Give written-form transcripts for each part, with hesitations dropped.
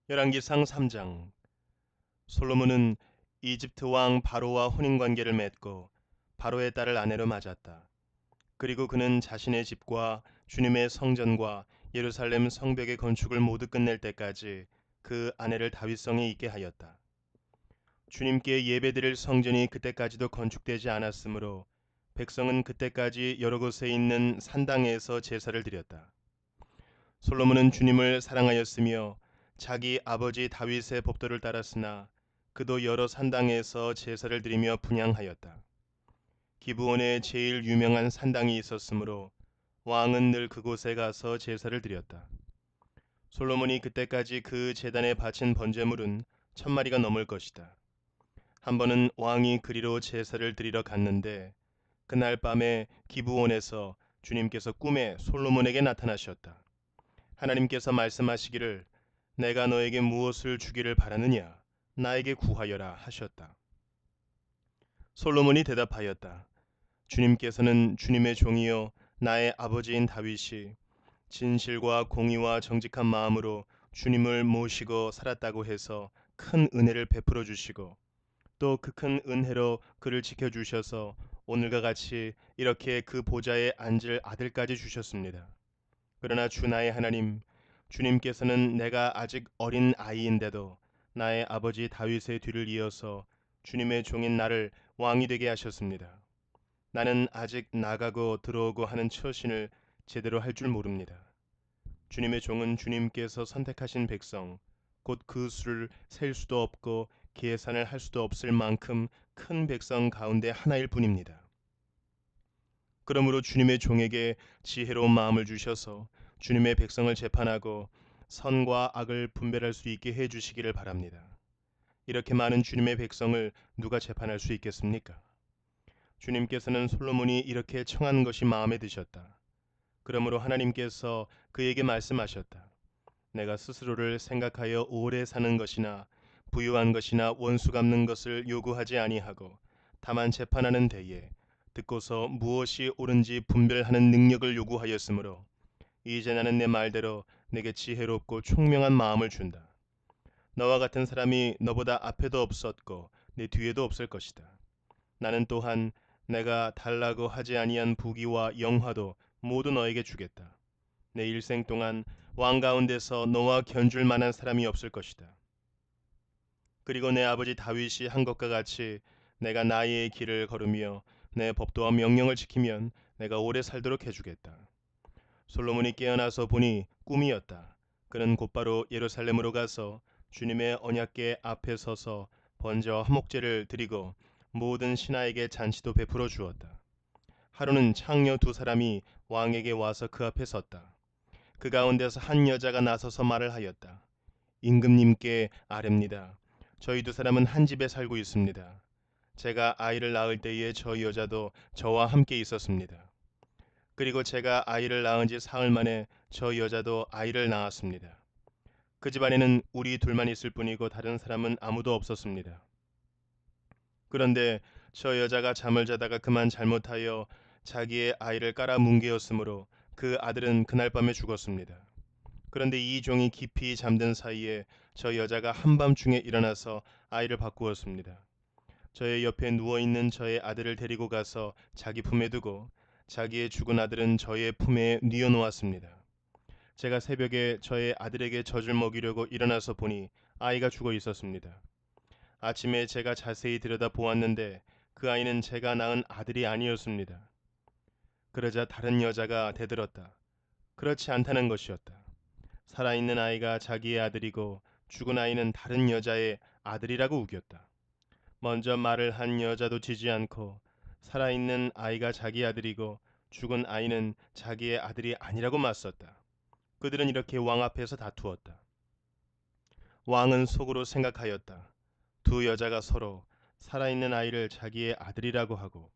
열왕기상 3장. 솔로몬은 이집트 왕 바로와 혼인관계를 맺고 바로의 딸을 아내로 맞았다. 그리고 그는 자신의 집과 주님의 성전과 예루살렘 성벽의 건축을 모두 끝낼 때까지 그 아내를 다윗성에 있게 하였다. 주님께 예배드릴 성전이 그때까지도 건축되지 않았으므로 백성은 그때까지 여러 곳에 있는 산당에서 제사를 드렸다. 솔로몬은 주님을 사랑하였으며 자기 아버지 다윗의 법도를 따랐으나 그도 여러 산당에서 제사를 드리며 분향하였다. 기브온에 제일 유명한 산당이 있었으므로 왕은 늘 그곳에 가서 제사를 드렸다. 솔로몬이 그때까지 그 제단에 바친 번제물은 1000마리가 넘을 것이다. 한 번은 왕이 그리로 제사를 드리러 갔는데 그날 밤에 기브온에서 주님께서 꿈에 솔로몬에게 나타나셨다. 하나님께서 말씀하시기를 내가 너에게 무엇을 주기를 바라느냐 나에게 구하여라 하셨다. 솔로몬이 대답하였다. 주님께서는 주님의 종이요 나의 아버지인 다윗이 진실과 공의와 정직한 마음으로 주님을 모시고 살았다고 해서 큰 은혜를 베풀어 주시고 또 그 큰 은혜로 그를 지켜주셔서 오늘과 같이 이렇게 그 보좌에 앉을 아들까지 주셨습니다. 그러나 주 나의 하나님, 주님께서는 내가 아직 어린 아이인데도 나의 아버지 다윗의 뒤를 이어서 주님의 종인 나를 왕이 되게 하셨습니다. 나는 아직 나가고 들어오고 하는 처신을 제대로 할 줄 모릅니다. 주님의 종은 주님께서 선택하신 백성, 곧 그 수를 셀 수도 없고 계산을 할 수도 없을 만큼 큰 백성 가운데 하나일 뿐입니다. 그러므로 주님의 종에게 지혜로운 마음을 주셔서 주님의 백성을 재판하고 선과 악을 분별할 수 있게 해 주시기를 바랍니다. 이렇게 많은 주님의 백성을 누가 재판할 수 있겠습니까? 주님께서는 솔로몬이 이렇게 청한 것이 마음에 드셨다. 그러므로 하나님께서 그에게 말씀하셨다. 내가 스스로를 생각하여 오래 사는 것이나 부유한 것이나 원수 갚는 것을 요구하지 아니하고 다만 재판하는 데에 듣고서 무엇이 옳은지 분별하는 능력을 요구하였으므로 이제 나는 내 말대로 내게 지혜롭고 총명한 마음을 준다. 너와 같은 사람이 너보다 앞에도 없었고 내 뒤에도 없을 것이다. 나는 또한 내가 달라고 하지 아니한 부귀와 영화도 모두 너에게 주겠다. 내 일생 동안 왕 가운데서 너와 견줄 만한 사람이 없을 것이다. 그리고 내 아버지 다윗이 한 것과 같이 내가 나의 길을 걸으며 내 법도와 명령을 지키면 내가 오래 살도록 해주겠다. 솔로몬이 깨어나서 보니 꿈이었다. 그는 곧바로 예루살렘으로 가서 주님의 언약궤 앞에 서서 번제와 화목제를 드리고 모든 신하에게 잔치도 베풀어 주었다. 하루는 창녀 두 사람이 왕에게 와서 그 앞에 섰다. 그 가운데서 한 여자가 나서서 말을 하였다. 임금님께 아뢰입니다. 저희 두 사람은 한 집에 살고 있습니다. 제가 아이를 낳을 때에 저희 여자도 저와 함께 있었습니다. 그리고 제가 아이를 낳은 지 사흘 만에 저희 여자도 아이를 낳았습니다. 그 집안에는 우리 둘만 있을 뿐이고 다른 사람은 아무도 없었습니다. 그런데 저 여자가 잠을 자다가 그만 잘못하여 자기의 아이를 깔아 뭉개었으므로 그 아들은 그날 밤에 죽었습니다. 그런데 이 종이 깊이 잠든 사이에 저 여자가 한밤중에 일어나서 아이를 바꾸었습니다. 저의 옆에 누워있는 저의 아들을 데리고 가서 자기 품에 두고 자기의 죽은 아들은 저의 품에 뉘어놓았습니다. 제가 새벽에 저의 아들에게 젖을 먹이려고 일어나서 보니 아이가 죽어 있었습니다. 아침에 제가 자세히 들여다 보았는데 그 아이는 제가 낳은 아들이 아니었습니다. 그러자 다른 여자가 대들었다. 그렇지 않다는 것이었다. 살아있는 아이가 자기의 아들이고 죽은 아이는 다른 여자의 아들이라고 우겼다. 먼저 말을 한 여자도 지지 않고 살아있는 아이가 자기 아들이고 죽은 아이는 자기의 아들이 아니라고 맞섰다. 그들은 이렇게 왕 앞에서 다투었다. 왕은 속으로 생각하였다. 두 여자가 서로 살아있는 아이를 자기의 아들이라고 하고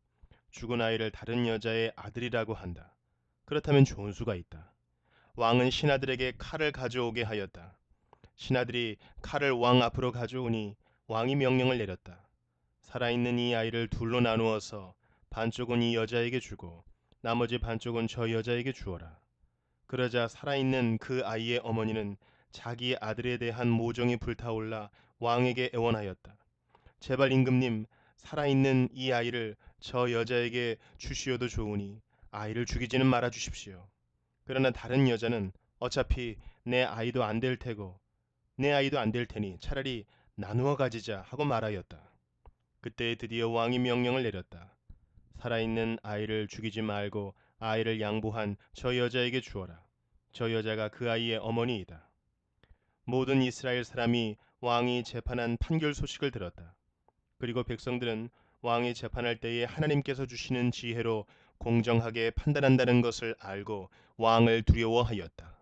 죽은 아이를 다른 여자의 아들이라고 한다. 그렇다면 좋은 수가 있다. 왕은 신하들에게 칼을 가져오게 하였다. 신하들이 칼을 왕 앞으로 가져오니 왕이 명령을 내렸다. 살아있는 이 아이를 둘로 나누어서 반쪽은 이 여자에게 주고 나머지 반쪽은 저 여자에게 주어라. 그러자 살아있는 그 아이의 어머니는 자기 아들에 대한 모종이 불타올라 왕에게 애원하였다. 제발 임금님, 살아있는 이 아이를 저 여자에게 주시어도 좋으니 아이를 죽이지는 말아 주십시오. 그러나 다른 여자는 어차피 내 아이도 안 될 테고 내 아이도 안 될 테니 차라리 나누어 가지자 하고 말하였다. 그때 드디어 왕이 명령을 내렸다. 살아있는 아이를 죽이지 말고 아이를 양보한 저 여자에게 주어라. 저 여자가 그 아이의 어머니이다. 모든 이스라엘 사람이 왕이 재판한 판결 소식을 들었다. 그리고 백성들은 왕이 재판할 때에 하나님께서 주시는 지혜로 공정하게 판단한다는 것을 알고 왕을 두려워하였다.